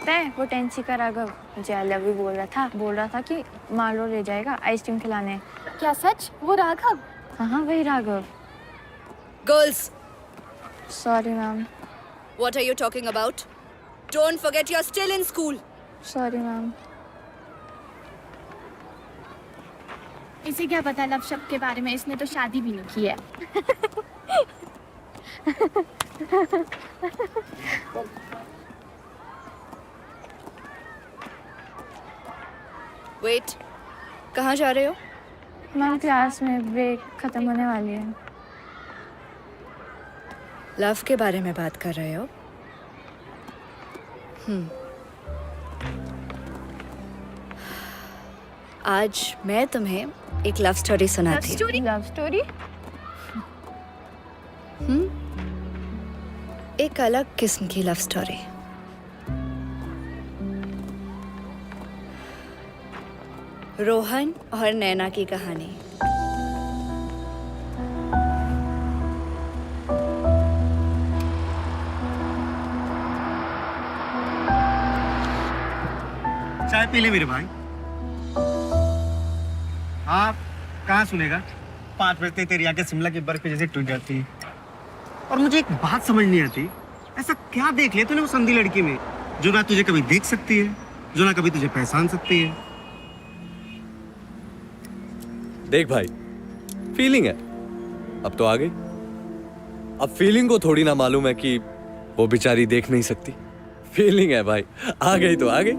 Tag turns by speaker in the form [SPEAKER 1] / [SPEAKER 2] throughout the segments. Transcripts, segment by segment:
[SPEAKER 1] पता है वो टेंसी का राघव मुझे आई लव यू बोल रहा था कि मालो ले जाएगा आइसक्रीम खिलाने।
[SPEAKER 2] क्या सच? वो राघव?
[SPEAKER 1] हाँ वही Raghav.
[SPEAKER 3] Girls,
[SPEAKER 1] sorry ma'am.
[SPEAKER 3] what are you talking about? Don't forget you're still in school.
[SPEAKER 1] Sorry ma'am.
[SPEAKER 2] इसे क्या पता लव शब्द के बारे में, इसने तो शादी भी नहीं की है।
[SPEAKER 3] Wait, कहाँ जा रहे हो?
[SPEAKER 1] मैम क्लास में ब्रेक खत्म होने वाली है।
[SPEAKER 3] लव के बारे में बात कर रहे हो? आज मैं तुम्हें एक लव स्टोरी सुनाती हूँ।
[SPEAKER 1] Love story?
[SPEAKER 3] एक अलग किस्म की लव स्टोरी। रोहन और नैना की कहानी।
[SPEAKER 4] चाय पी ले मेरे भाई। आप कहाँ सुनेगा? 5 बजते तेरी आंखें शिमला की बर्फ जैसे टूट जाती है। और मुझे एक बात समझ नहीं आती, ऐसा क्या देख लिया तूने वो संधी लड़की में जो ना तुझे कभी देख सकती है, जो ना कभी तुझे पहचान सकती है?
[SPEAKER 5] देख भाई, फीलिंग है, अब तो आ गई। अब फीलिंग को थोड़ी ना मालूम है कि वो बेचारी देख नहीं सकती। फीलिंग है भाई, आ गई तो आ गई।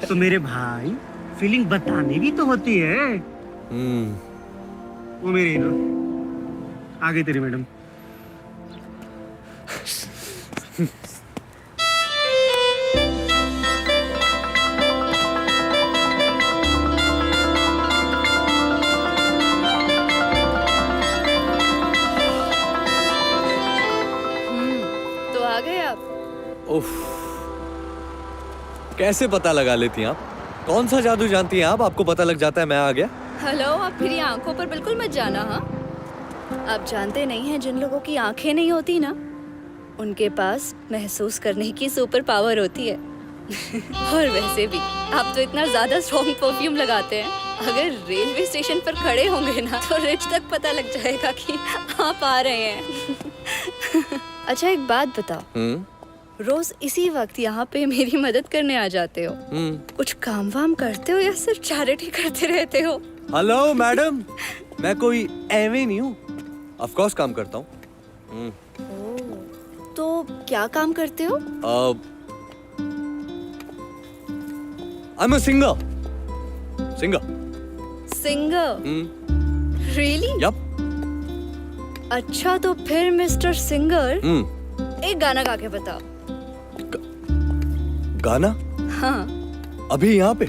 [SPEAKER 4] तो मेरे भाई फीलिंग बतानी भी तो होती है। वो मेरी हीरो आ गई तेरी मैडम।
[SPEAKER 3] तो आ गए आप?
[SPEAKER 5] उफ, कैसे पता लगा लेती हैं आप? कौन सा जादू जानती हैं आप? आपको पता लग जाता है मैं आ गया।
[SPEAKER 3] हेलो, आप मेरी आंखों पर बिल्कुल मत जाना। हाँ, आप जानते नहीं हैं जिन लोगों की आंखें नहीं होती ना, उनके पास महसूस करने की सुपर पावर होती है। और वैसे भी आप तो इतना ज्यादा स्ट्रॉन्ग परफ्यूम लगाते हैं, अगर रेलवे स्टेशन पर खड़े होंगे ना तो रिच तक पता लग जाएगा कि आप आ रहे हैं। अच्छा एक बात बताओ, रोज इसी वक्त यहाँ पे मेरी मदद करने आ जाते हो, कुछ काम वाम करते हो या सिर्फ चैरिटी करते रहते हो?
[SPEAKER 5] हेलो मैडम, मैं कोई एवे नहीं हूँ, ऑफ कोर्स काम करता हूँ।
[SPEAKER 3] तो क्या काम करते हो?
[SPEAKER 5] I'm a singer. Singer.
[SPEAKER 3] Singer? Really?
[SPEAKER 5] Yup.
[SPEAKER 3] अच्छा तो फिर मिस्टर सिंगर एक गाना गा के बताओ।
[SPEAKER 5] गाना?
[SPEAKER 3] हाँ।
[SPEAKER 5] अभी यहाँ पे?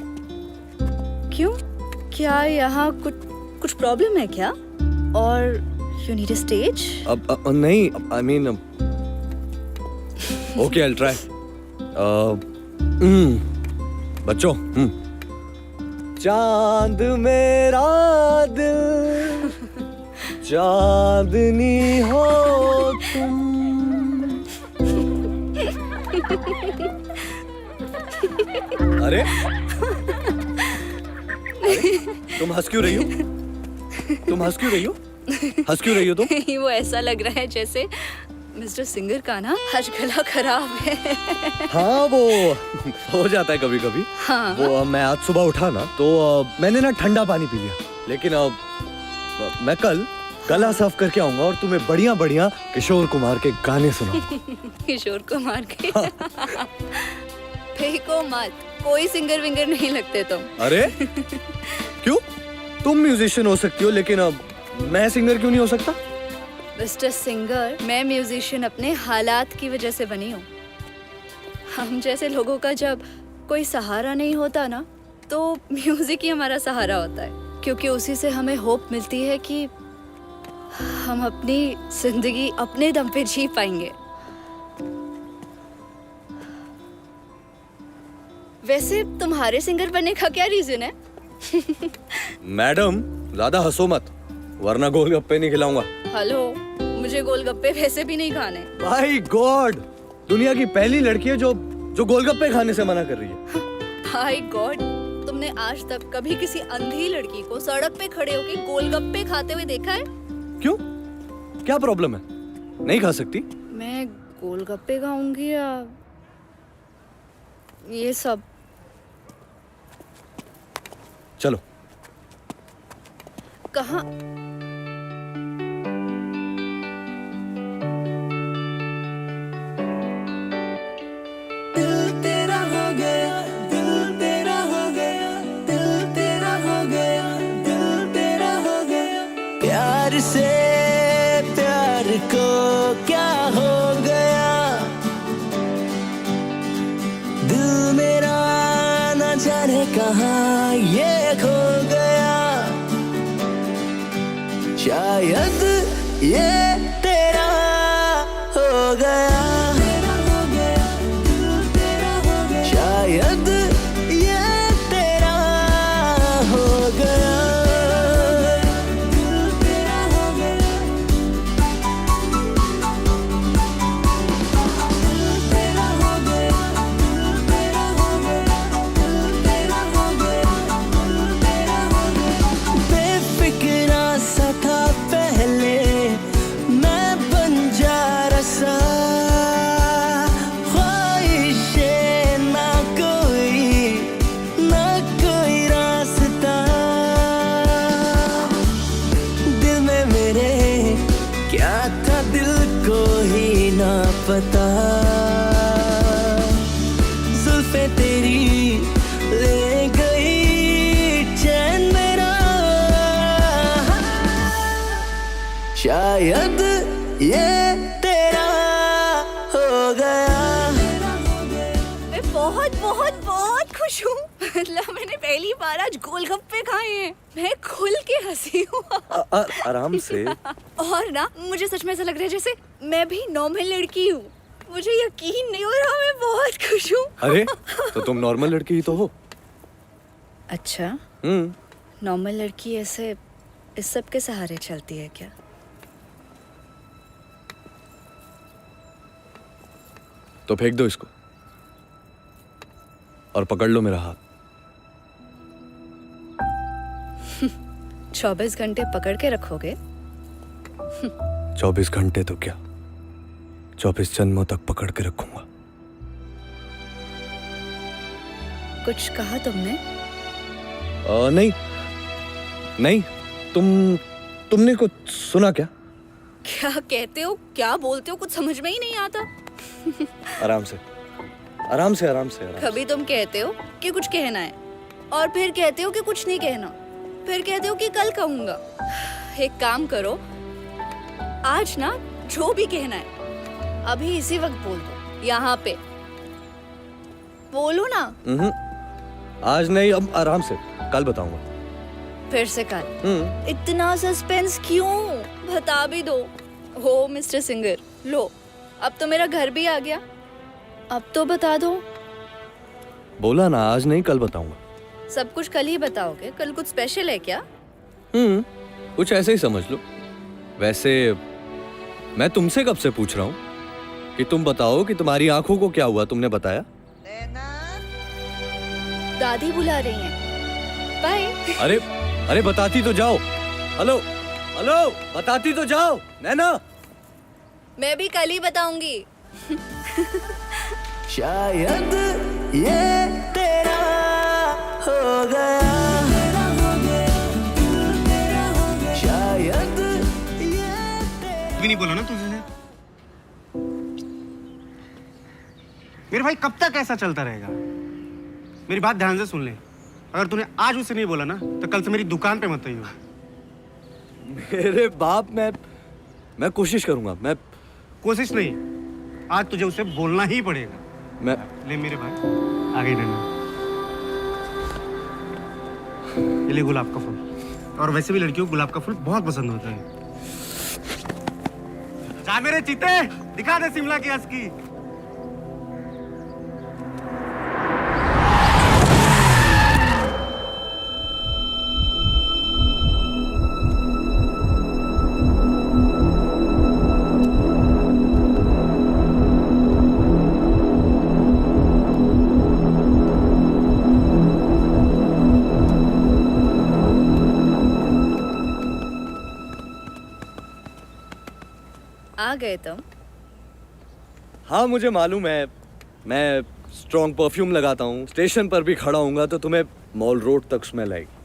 [SPEAKER 3] क्यों, क्या यहाँ कुछ प्रॉब्लम है क्या? और यू नीड अ स्टेज?
[SPEAKER 5] नहीं, I mean okay, I'll try. बच्चों, चांद मेरा दिल, चांदनी हो तुम। अरे तुम हंस क्यों रही हो? तुम हंस क्यों रही हो? हंस क्यों रही हो तुम?
[SPEAKER 3] वो ऐसा लग रहा है जैसे मिस्टर सिंगर का ना आज गला खराब है।
[SPEAKER 5] हाँ वो हो जाता है कभी कभी।
[SPEAKER 3] हाँ।
[SPEAKER 5] वो मैं आज सुबह उठा ना तो मैंने ना ठंडा पानी पी लिया, लेकिन मैं कल गला साफ करके आऊंगा और तुम्हें बढ़िया बढ़िया किशोर कुमार के गाने सुनाऊंगा।
[SPEAKER 3] किशोर कुमार के? फेंको मत, कोई सिंगर विंगर नहीं लगते तुम।
[SPEAKER 5] अरे क्यों? तुम म्यूजिशियन हो सकती हो, लेकिन मैं सिंगर क्यों नहीं हो सकता?
[SPEAKER 3] मिस्टर सिंगर, मैं म्यूजिशियन अपने हालात की वजह से बनी हूँ। हम जैसे लोगों का जब कोई सहारा नहीं होता ना, तो म्यूजिक ही हमारा सहारा होता है, क्योंकि उसी से हमें होप मिलती है कि हम अपनी जिंदगी अपने दम पे जी पाएंगे। वैसे तुम्हारे सिंगर बनने का क्या रीजन है?
[SPEAKER 5] मैडम ज्यादा हंसो मत, वरना गोलगप्पे नहीं खिलाऊंगा।
[SPEAKER 3] हेलो, मुझे गोलगप्पे वैसे भी नहीं खाने।
[SPEAKER 5] भाई गॉड, दुनिया की पहली लड़की है जो जो गोलगप्पे खाने से मना कर रही है।
[SPEAKER 3] हाय गॉड, तुमने आज तक कभी किसी अंधी लड़की को सड़क पे खड़े होके गोलगप्पे खाते हुए देखा है?
[SPEAKER 5] क्यों, क्या प्रॉब्लम है? नहीं खा सकती?
[SPEAKER 3] मैं गोलगप्पे खाऊंगी या ये सब?
[SPEAKER 5] चलो।
[SPEAKER 3] कहाँ?
[SPEAKER 6] प्यार से प्यार को क्या हो गया, दिल मेरा न जाने कहाँ ये खो गया, शायद ये तेरा हो गया, शायद ये तेरा हो गया। बेफिक्रा सा था पहले मैं बंजारा सा, ख्वाहिशें ना कोई रास्ता, दिल में मेरे क्या था दिल को ही ना पता, जुल्फे तेरी ले गई चैन मेरा, शायद ये तेरा हो गया।
[SPEAKER 3] मैं बहुत बहुत बहुत खुश हूँ। मतलब मैंने पहली बार आज गोलगप्पे खाए हैं। मैं खुल के हंसी हूँ।
[SPEAKER 5] आराम से।
[SPEAKER 3] और ना मुझे सच में ऐसा लग रहा है जैसे मैं भी नॉर्मल लड़की हूँ। मुझे यकीन नहीं हो रहा, मैं बहुत खुश हूँ।
[SPEAKER 5] अरे तो तुम नॉर्मल लड़की ही तो हो।
[SPEAKER 3] अच्छा, नॉर्मल लड़की ऐसे इस सब के सहारे चलती है क्या?
[SPEAKER 5] तो फेंक दो इसको और पकड़ लो मेरा हाथ।
[SPEAKER 3] 24 घंटे पकड़ के रखोगे?
[SPEAKER 5] 24 घंटे तो क्या, 24 जन्मों तक पकड़ के रखूंगा।
[SPEAKER 3] कुछ कहा तुमने?
[SPEAKER 5] नहीं नहीं, तुमने कुछ सुना क्या?
[SPEAKER 3] क्या कहते हो, क्या बोलते हो, कुछ समझ में ही नहीं आता।
[SPEAKER 5] आराम से आराम से आराम से आराम से।
[SPEAKER 3] कभी तुम कहते हो कि कुछ कहना है और फिर कहते हो कि कुछ नहीं कहना, फिर कहते हो कि कल कहूंगा। एक काम करो, आज ना जो भी कहना है अभी इसी वक्त बोल दो, यहाँ पे बोलो ना।
[SPEAKER 5] आज नहीं, अब आराम से, कल बताऊंगा।
[SPEAKER 3] फिर से कल? इतना सस्पेंस क्यों, बता भी दो। हो मिस्टर सिंगर, लो अब तो मेरा घर भी आ गया, अब तो बता दो।
[SPEAKER 5] बोला ना, आज नहीं कल बताऊंगा।
[SPEAKER 3] सब कुछ कल ही बताओगे? कल कुछ स्पेशल है क्या?
[SPEAKER 5] कुछ ऐसे ही समझ लो। वैसे मैं तुमसे कब से पूछ रहा हूँ कि तुम बताओ कि तुम्हारी आंखों को क्या हुआ, तुमने बताया?
[SPEAKER 3] दादी बुला रही हैं। बाय।
[SPEAKER 5] अरे बताती तो जाओ। हेलो हेलो, बताती तो जाओ नैना।
[SPEAKER 3] मैं भी कल ही बताऊंगी।
[SPEAKER 6] शायद ये तेरा हो गया, शायद ये
[SPEAKER 4] भी नहीं बोला ना तुझे। मेरे भाई कब तक ऐसा चलता रहेगा? मेरी बात ध्यान से सुन ले। अगर तूने आज उसे नहीं बोला ना तो कल से मेरी दुकान पे मत आइयो।
[SPEAKER 5] मेरे बाप, मैं कोशिश करूंगा। मैं
[SPEAKER 4] कोशिश नहीं, आज तुझे उसे बोलना ही पड़ेगा।
[SPEAKER 5] मैं
[SPEAKER 4] ले मेरे भाई, आ गई नैना। ये ले गुलाब का फूल। और वैसे भी लड़कियों को गुलाब का फूल बहुत पसंद होता है। जा मेरे चीते, दिखा दे शिमला की असकी।
[SPEAKER 3] आ गए तुम।
[SPEAKER 5] हाँ मुझे मालूम है, मैं स्ट्रॉन्ग परफ्यूम लगाता हूँ, स्टेशन पर भी खड़ा हूँगा तो तुम्हें मॉल रोड तक स्मेल आएगी।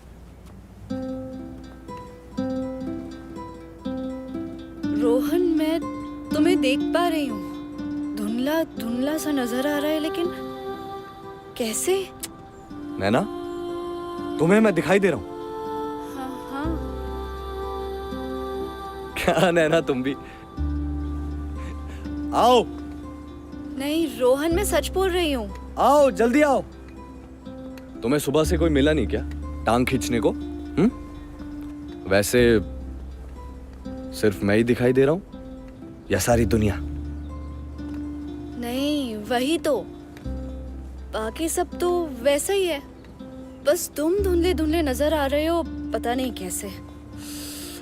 [SPEAKER 3] रोहन, मैं तुम्हें देख पा रही हूँ, धुंधला धुंधला सा नजर आ रहा है, लेकिन कैसे?
[SPEAKER 5] नैना, तुम्हें मैं दिखाई दे रहा हूँ?
[SPEAKER 3] हाँ हाँ।
[SPEAKER 5] क्या नैना, तुम भी आओ।
[SPEAKER 3] नहीं रोहन, मैं सच बोल रही हूँ।
[SPEAKER 5] आओ जल्दी आओ। तुम्हें सुबह से कोई मिला नहीं क्या टांग खींचने को? वैसे सिर्फ मैं ही दिखाई दे रहा हूँ या सारी दुनिया?
[SPEAKER 3] नहीं वही तो, बाकी सब तो वैसा ही है, बस तुम धुंधले धुंधले नजर आ रहे हो, पता नहीं कैसे।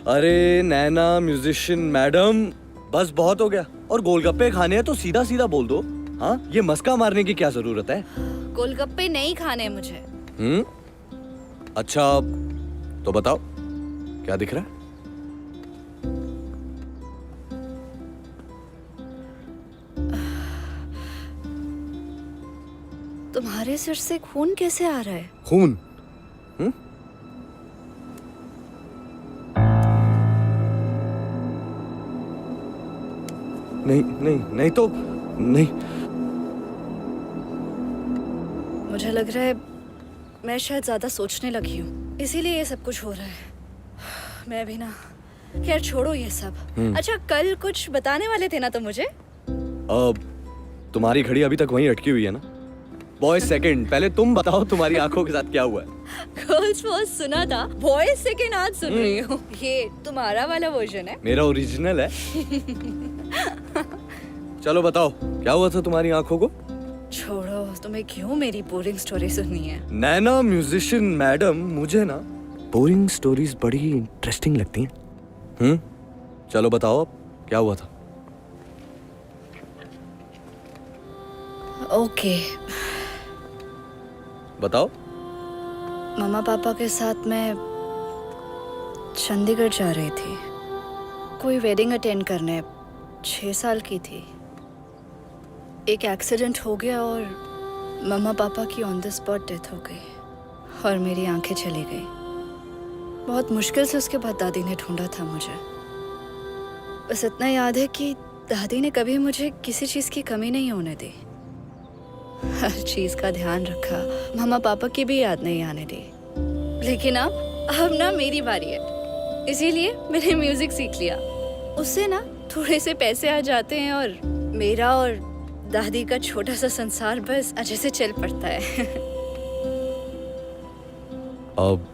[SPEAKER 5] अरे नैना म्यूजिशियन मैडम, बस बहुत हो गया। और गोलगप्पे खाने हैं तो सीधा सीधा बोल दो। हाँ, ये मस्का मारने की क्या जरूरत है?
[SPEAKER 3] गोलगप्पे नहीं खाने मुझे।
[SPEAKER 5] अच्छा तो बताओ क्या दिख रहा है?
[SPEAKER 3] तुम्हारे सिर से खून कैसे आ रहा है?
[SPEAKER 5] खून? नहीं नहीं नहीं तो नहीं।
[SPEAKER 3] मुझे लग रहा है मैं शायद ज्यादा सोचने लगी हूँ, इसीलिए ये सब कुछ हो रहा है। मैं भी ना, खैर छोड़ो ये सब। अच्छा कल कुछ बताने वाले थे ना तुम मुझे?
[SPEAKER 5] तुम्हारी घड़ी अभी तक वहीं अटकी हुई है ना? बॉयज सेकंड, पहले तुम बताओ तुम्हारी आंखों के साथ क्या हुआ है?
[SPEAKER 3] गर्ल्स फर्स्ट सुना था, बॉयज सेकंड आज सुन रही हूँ। ये तुम्हारा वाला वर्जन है?
[SPEAKER 5] मेरा ओरिजिनल है। चलो बताओ क्या हुआ था तुम्हारी आंखों को?
[SPEAKER 3] छोड़ो, तुम्हें क्यों मेरी बोरिंग स्टोरी सुननी है?
[SPEAKER 5] नैना म्यूजिशियन मैडम, मुझे ना बोरिंग स्टोरीज बड़ी इंटरेस्टिंग लगती हैं। चलो बताओ अब क्या हुआ था?
[SPEAKER 3] ओके
[SPEAKER 5] बताओ।
[SPEAKER 3] मम्मा पापा के साथ मैं चंडीगढ़ जा रही थी, कोई वेडिंग अटेंड करने। 6 साल की थी, एक एक्सीडेंट हो गया और मम्मा पापा की ऑन द स्पॉट डेथ हो गई और मेरी आंखें चली गई। बहुत मुश्किल से उसके बाद दादी ने ढूंढा था मुझे। बस इतना याद है कि दादी ने कभी मुझे किसी चीज़ की कमी नहीं होने दी, हर चीज़ का ध्यान रखा, मम्मा पापा की भी याद नहीं आने दी। लेकिन अब ना मेरी बारी है, इसीलिए मैंने म्यूजिक सीख लिया। उससे ना थोड़े से पैसे आ जाते हैं और मेरा और दादी का छोटा सा संसार बस अच्छे से चल पड़ता है।
[SPEAKER 5] अब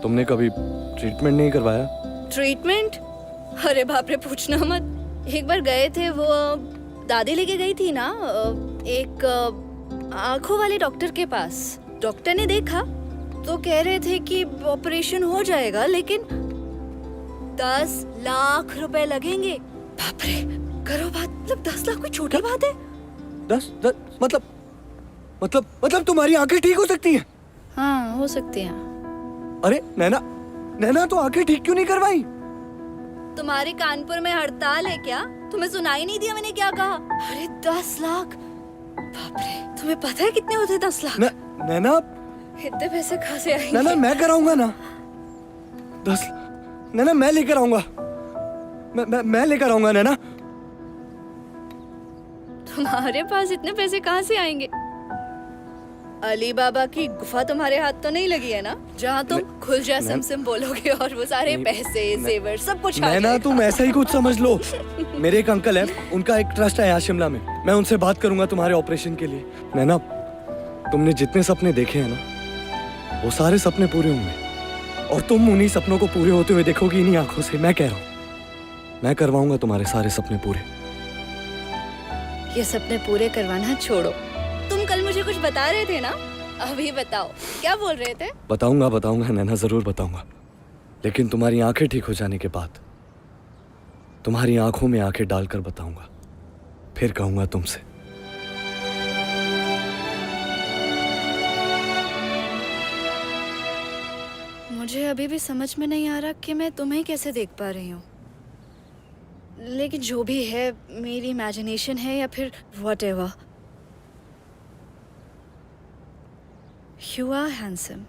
[SPEAKER 5] तुमने कभी ट्रीटमेंट नहीं करवाया?
[SPEAKER 3] ट्रीटमेंट? अरे बाप रे, पूछना मत। एक बार गए थे, वो दादी लेके गई थी ना एक आंखों वाले डॉक्टर के पास। डॉक्टर ने देखा तो कह रहे थे कि ऑपरेशन हो जाएगा, लेकिन 10 लाख रुपए लगेंगे। बाप रे, करो बात, मतलब 10 लाख कोई छोटी बात है?
[SPEAKER 5] 10 मतलब तुम्हारी आंखें ठीक हो सकती हैं?
[SPEAKER 3] हाँ हो सकती हैं।
[SPEAKER 5] अरे नैना तो आंखें ठीक क्यों नहीं करवाई?
[SPEAKER 3] तुम्हारे कानपुर में हड़ताल है क्या? तुम्हें सुनाई नहीं दिया मैंने क्या कहा? अरे 10 लाख, बाप रे, तुम्हें पता है कितने होते 10 लाख?
[SPEAKER 5] नैना
[SPEAKER 3] इतने पैसे कहाँ से आएंगे?
[SPEAKER 5] नैना मैं कराऊंगा ना 10। नैना मैं लेकर आऊंगा, मैं लेकर आऊंगा नैना।
[SPEAKER 3] तुम्हारे पास इतने पैसे कहाँ से आएंगे? अली बाबा की गुफा तुम्हारे हाथ तो नहीं लगी है ना, जहाँ तुम खुल जा सिम बोलोगे और वो सारे पैसे जेवर सब कुछ आ
[SPEAKER 5] नैना
[SPEAKER 3] जाएगा।
[SPEAKER 5] तुम ऐसा ही कुछ समझ लो। मेरे एक अंकल है, उनका एक ट्रस्ट है यहाँ शिमला में, मैं उनसे बात करूंगा तुम्हारे ऑपरेशन के लिए। नैना तुमने जितने सपने देखे हैं ना, वो सारे सपने पूरे होंगे और तुम उन्हीं सपनों को पूरे होते हुए देखोगी इन्हीं आंखों से। मैं कह रहा हूँ, मैं करवाऊंगा तुम्हारे सारे सपने पूरे।
[SPEAKER 3] ये सपने पूरे करवाना छोड़ो, तुम कल मुझे कुछ बता रहे थे ना, अभी बताओ क्या बोल रहे थे?
[SPEAKER 5] बताऊंगा नैना, जरूर बताऊंगा, लेकिन तुम्हारी आंखें ठीक हो जाने के बाद तुम्हारी आंखों में आंखें डालकर बताऊंगा, फिर कहूंगा तुमसे।
[SPEAKER 3] मुझे अभी भी समझ में नहीं आ रहा कि मैं तुम्हें कैसे देख पा रही हूँ। लेकिन जो भी है, मेरी इमेजिनेशन है या फिर whatever, you are handsome.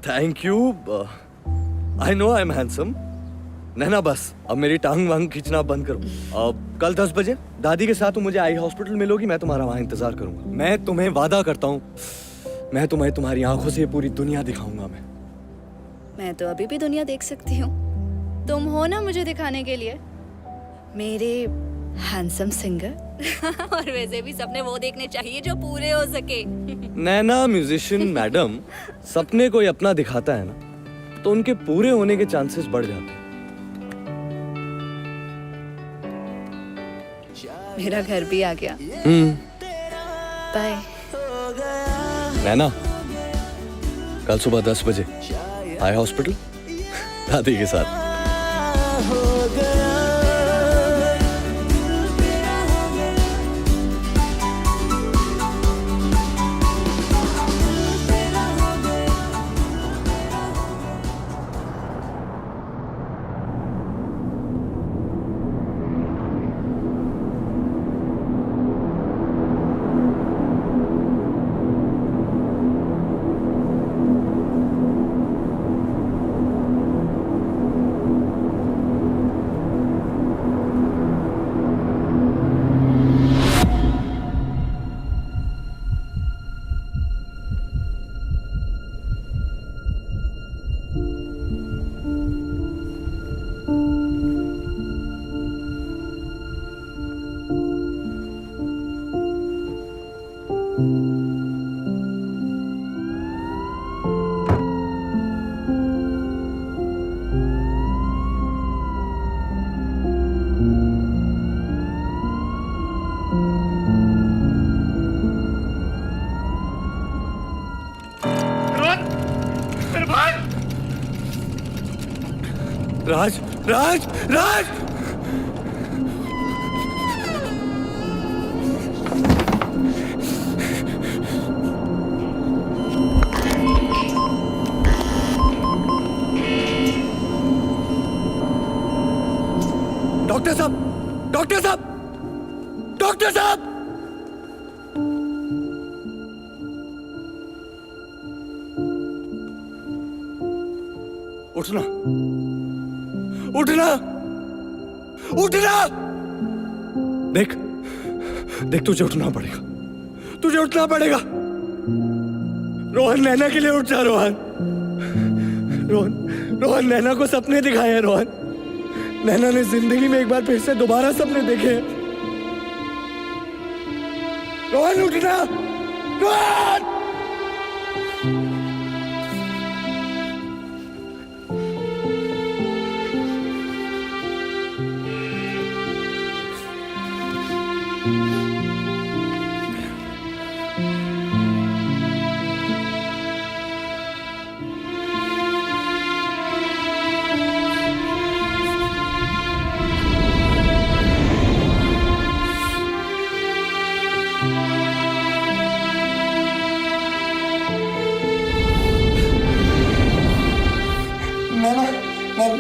[SPEAKER 5] Thank you. I know I am handsome. Naina बस अब मेरी टांग वांग खींचना बंद करो। कल 10 बजे दादी के साथ तुम मुझे आई हॉस्पिटल मिलोगी, मैं तुम्हारा वहां इंतजार करूंगा। मैं तुम्हें वादा करता हूँ, मैं तुम्हें तुम्हारी आंखों से पूरी दुनिया दिखाऊंगा।
[SPEAKER 3] मैं तो अभी भी दुनिया देख सकती हूँ, तुम हो ना मुझे दिखाने के लिए मेरे हैंडसम सिंगर। और वैसे भी सपने वो देखने चाहिए जो पूरे हो सके।
[SPEAKER 5] नैना म्यूजिशियन मैडम, सपने कोई अपना दिखाता है ना तो उनके पूरे होने के चांसेस बढ़ जाते हैं।
[SPEAKER 3] मेरा घर भी आ गया। बाय
[SPEAKER 5] नैना, कल सुबह 10 बजे आई हॉस्पिटल दादी के साथ। राज, राज, राज! डॉक्टर साहब, डॉक्टर साहब, डॉक्टर साहब! उठना, उठना, उठना! देख, देख तुझे उठना पड़ेगा, तुझे उठना पड़ेगा। रोहन, नैना के लिए उठ जा रोहन। रोहन, रोहन नैना को सपने दिखाए हैं रोहन। नैना ने जिंदगी में एक बार फिर से दोबारा सपने देखे हैं। रोहन उठना, रोहन!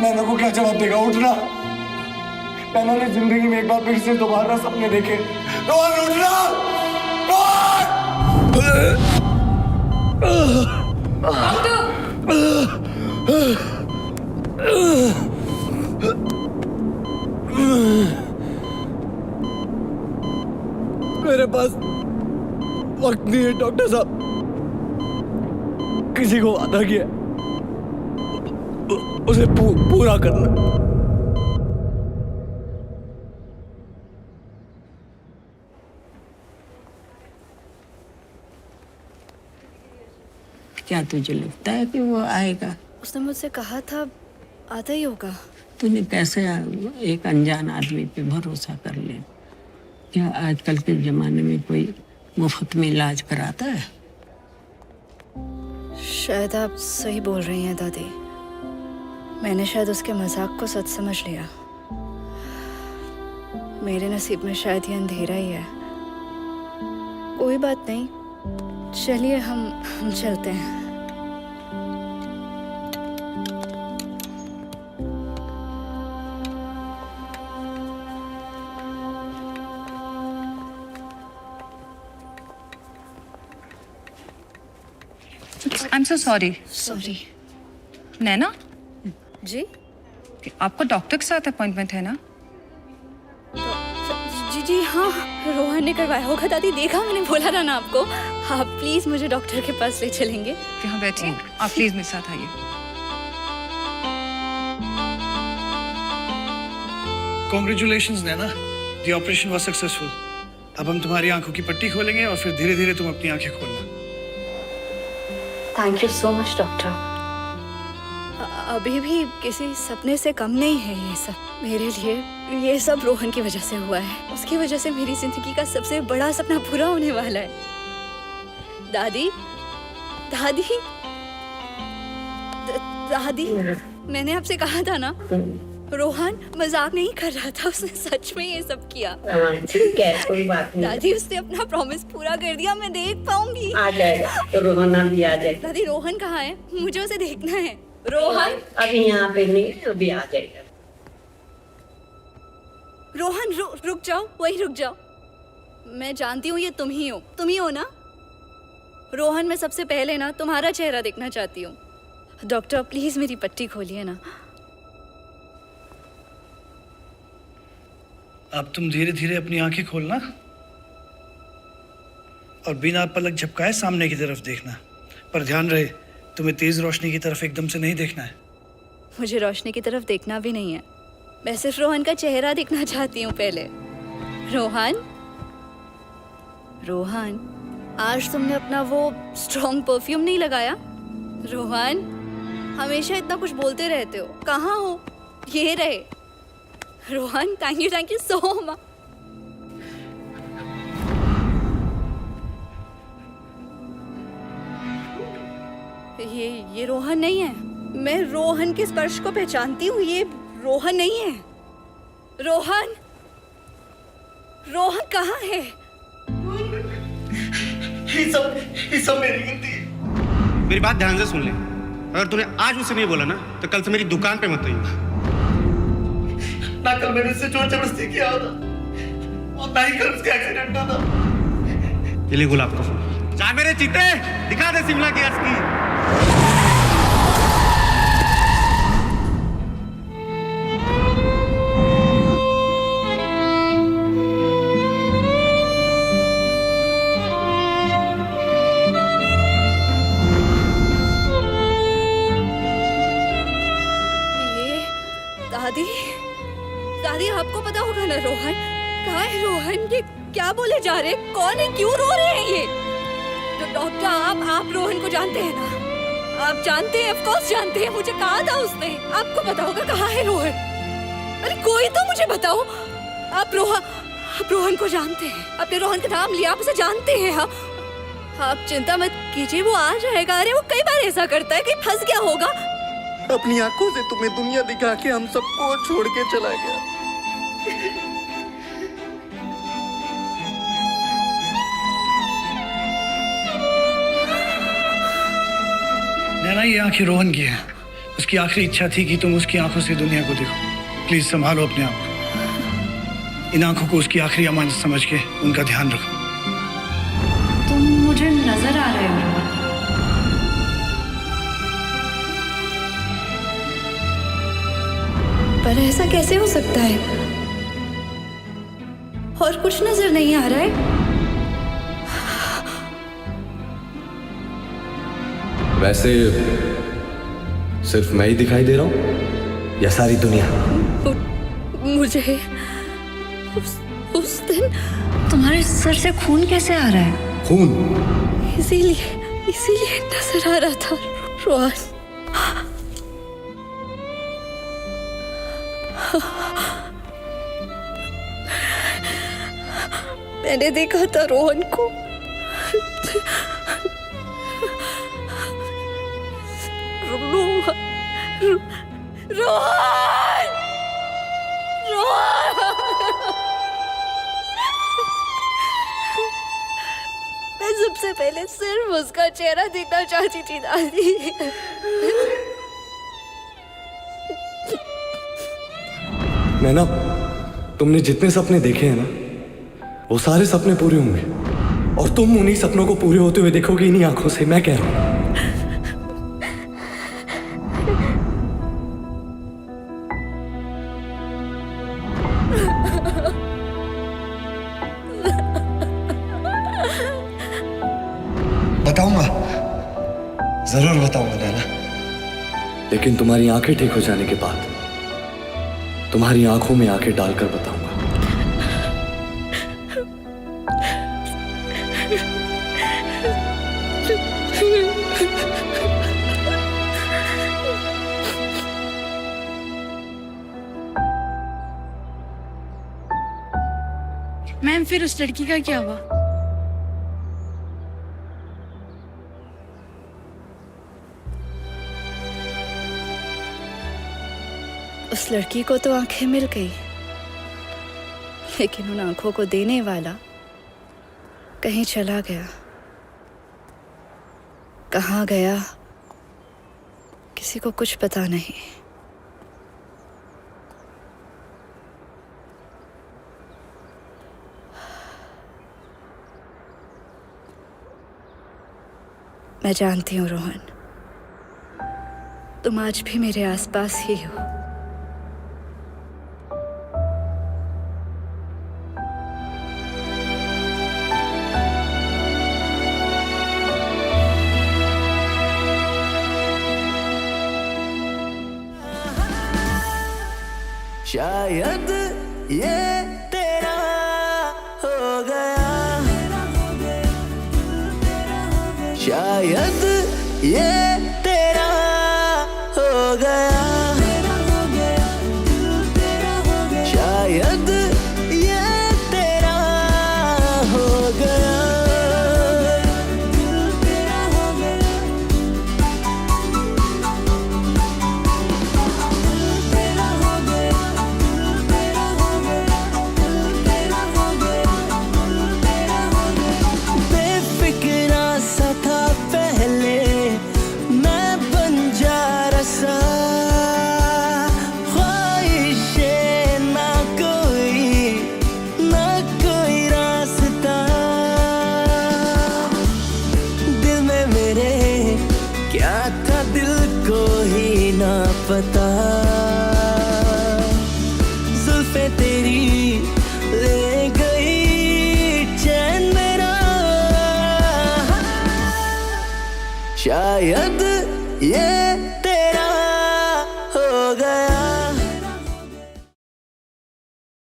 [SPEAKER 5] नैना को क्या जवाब देगा? उठना! नैना ने जिंदगी में एक बार फिर से दोबारा सपने देखे। रोहन उठना! मेरे पास वक्त नहीं है डॉक्टर साहब। किसी को वादा किया उसे पूरा करना।
[SPEAKER 7] क्या तुझे लगता है कि वो आएगा?
[SPEAKER 3] उसने मुझसे कहा था आता ही होगा।
[SPEAKER 7] तूने कैसे एक अनजान आदमी पे भरोसा कर लिया? क्या आजकल के जमाने में कोई मुफ्त में इलाज कराता है?
[SPEAKER 3] शायद आप सही बोल रही हैं दादी। मैंने शायद उसके मजाक को सच समझ लिया। मेरे नसीब में शायद ये अंधेरा ही है। कोई बात नहीं, चलिए हम चलते हैं।
[SPEAKER 8] I am so sorry.
[SPEAKER 3] Sorry.
[SPEAKER 8] Naina,
[SPEAKER 3] ji
[SPEAKER 8] आपको डॉक्टर के साथ अपॉइंटमेंट है ना?
[SPEAKER 3] जी जी हाँ, रोहन ने करवाया होगा दादी, देखा मैंने बोला था ना आपको। आप प्लीज मुझे डॉक्टर के पास ले चलेंगे।
[SPEAKER 8] यहाँ बैठिए, आप प्लीज मेरे साथ आइए।
[SPEAKER 9] Congratulations Naina, the operation was successful. अब हम तुम्हारी आंखों की पट्टी खोलेंगे और फिर धीरे धीरे तुम अपनी आंखें खोलना।
[SPEAKER 3] Thank you so much doctor. अभी भी किसी सपने से कम नहीं है ये सब मेरे लिए। ये सब रोहन की वजह से हुआ है। उसकी वजह से मेरी जिंदगी का सबसे बड़ा सपना पूरा होने वाला है। दादी, दादी, दादी, मैंने आपसे कहा था ना, रोहन मजाक नहीं कर रहा था, उसने सच में ये सब किया।
[SPEAKER 7] ठीक है, कोई बात नहीं।
[SPEAKER 3] दादी, उसने अपना प्रॉमिस पूरा कर दिया, मैं देख पाऊंगी।
[SPEAKER 7] आ जाएगा, तो रोहन भी आ जाएगा।
[SPEAKER 3] दादी, रोहन कहाँ है? मुझे उसे देखना है। रोहन,
[SPEAKER 7] अभी यहाँ पे नहीं, अभी आ जाएगा।
[SPEAKER 3] रोहन रुक जाओ, वहीं रुक जाओ। मैं जानती हूँ ये तुम ही हो ना? रोहन, मैं सबसे पहले ना तुम्हारा चेहरा देखना चाहती हूँ। डॉक्टर प्लीज मेरी पट्टी खोलिए ना।
[SPEAKER 9] अब तुम धीरे धीरे अपनी आंखें खोलना और बिना पलक झपकाए सामने की तरफ देखना। पर ध्यान रहे, तुम्हें तेज रोशनी की तरफ एकदम से नहीं देखना है।
[SPEAKER 3] मुझे रोशनी की तरफ देखना भी नहीं है, मैं सिर्फ रोहन का चेहरा देखना चाहती हूँ पहले। रोहन, रोहन, आज तुमने अपना वो स्ट्रॉन्ग परफ्यूम नहीं लगाया? रोहन, हमेशा इतना कुछ बोलते रहते हो, कहाँ हो? ये रहे। Rohan, thank you so much. ये रोहन नहीं है। मैं रोहन के स्पर्श को पहचानती हूँ, ये रोहन नहीं है। रोहन, रोहन कहाँ है?
[SPEAKER 4] ये सब मेरी गलती है। मेरी बात ध्यान से सुन ले। अगर तूने आज उसे नहीं बोला ना, तो कल से मेरी दुकान पे मत आइए।
[SPEAKER 9] ना कल मैंने उससे जोर जबरदस्ती किया होता और ना ही कल उसका एक्सीडेंट हुआ था।
[SPEAKER 4] ये ले गुलाब का फूल। जा मेरे चीते, दिखा दे शिमला की असली।
[SPEAKER 3] दादी, दादी, आपको पता होगा ना रोहन कहाँ है? रोहन, ये क्या बोले जा रहे? कौन है? क्यों रो रहे हैं ये? तो डॉक्टर, आप रोहन को जानते हैं ना? आप जानते हैं, ऑफ कोर्स जानते हैं। मुझे कहा था उसने। आपको पता होगा कहाँ है रोहन? अरे कोई तो मुझे बताओ। आप रोहन को जानते हैं? आपने रोहन का नाम लिया, आप उसे जानते हैं? आप चिंता मत कीजिए, वो आ जाएगा। अरे वो कई बार ऐसा करता है, कहीं फंस गया होगा।
[SPEAKER 10] अपनी आंखों से तुम्हें दुनिया दिखा के हम सबको छोड़ के चला गया।
[SPEAKER 9] नैना, ये आंखें रोहन की हैं। उसकी आखिरी इच्छा थी कि तुम उसकी आंखों से दुनिया को देखो। प्लीज संभालो अपने आप को। इन आंखों को उसकी आखिरी अमानत समझ के उनका ध्यान रखो।
[SPEAKER 3] तुम मुझे नजर आ रहे हो। पर ऐसा कैसे हो सकता है? और कुछ नजर नहीं आ रहा है।
[SPEAKER 5] वैसे सिर्फ मैं ही दिखाई दे रहा हूँ या सारी दुनिया?
[SPEAKER 3] मुझे उस दिन तुम्हारे सर से खून कैसे आ रहा है?
[SPEAKER 5] खून?
[SPEAKER 3] इसीलिए नजर आ रहा था रोहन। मैंने देखा था रोहन को। रोहन, मैं सबसे पहले सिर्फ उसका चेहरा देखना चाहती थी दादी।
[SPEAKER 5] नैना, तुमने जितने सपने देखे हैं ना, वो सारे सपने पूरे होंगे और तुम उन्हीं सपनों को पूरे होते हुए देखोगे इन्हीं आंखों से, मैं कह रहा हूं।
[SPEAKER 4] बताऊंगा, जरूर बताऊंगा नैना।
[SPEAKER 5] लेकिन तुम्हारी आंखें ठीक हो जाने के बाद तुम्हारी आंखों में आंखें डालकर बताऊंगा।
[SPEAKER 2] मैम फिर उस लड़की का क्या हुआ?
[SPEAKER 3] उस लड़की को तो आंखें मिल गई, लेकिन उन आंखों को देने वाला कहीं चला गया। कहाँ गया किसी को कुछ पता नहीं। मैं जानती हूँ रोहन, तुम आज भी मेरे आसपास ही हो।
[SPEAKER 6] शायद ये तेरा हो गया, शायद ये तेरा हो गया, शायद ये तेरा हो गया। बेफिक्रा सा था पहले मैं बंजारा सा, ख्वाहिशें ना कोई रास्ता। दिल में मेरे क्या था दिल को ही ना पता, जुल्फे तेरी ले गई चैन मेरा। शायद ये